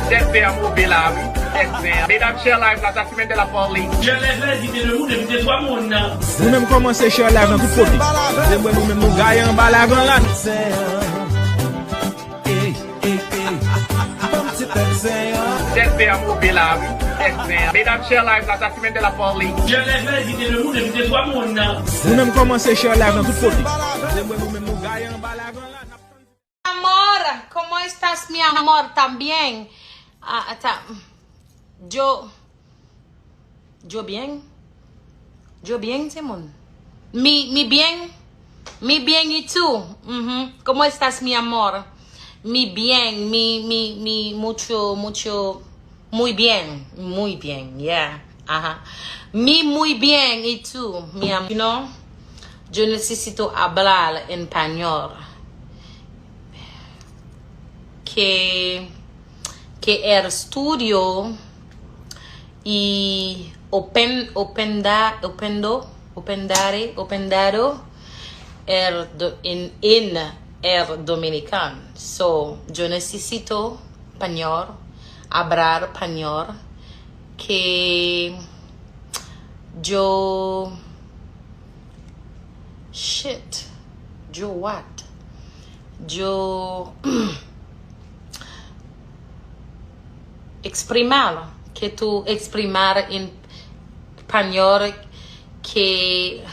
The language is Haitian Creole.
Desde a mobila, desde. Mesdames, chers live, la semaine de la folie. Je lève l'idée de vous, de trois moun nan. Nou menm komanse share live nan tout kote. Zemwe nou menm nou gaye an ba live an lan. Desde a mobila, desde. Mesdames, chers live, la semaine de la folie. Je lève l'idée de vous, de trois moun nan. Nou menm komanse share live nan tout kote. Zemwe nou menm nou gaye an ba live an lan. Amor, ¿cómo estás, mi amor? También. Yo bien. Yo bien, Simón. Mi bien. Mi bien, ¿y tú? ¿Cómo estás, mi amor? Mi bien, mucho, muy bien, yeah. Ajá. Muy bien, ¿y tú, mi amor? You know, yo necesito hablar en español. Que el estudio y opendado en el dominicano. So, yo necesito español, hablar español, que yo exprimar en español que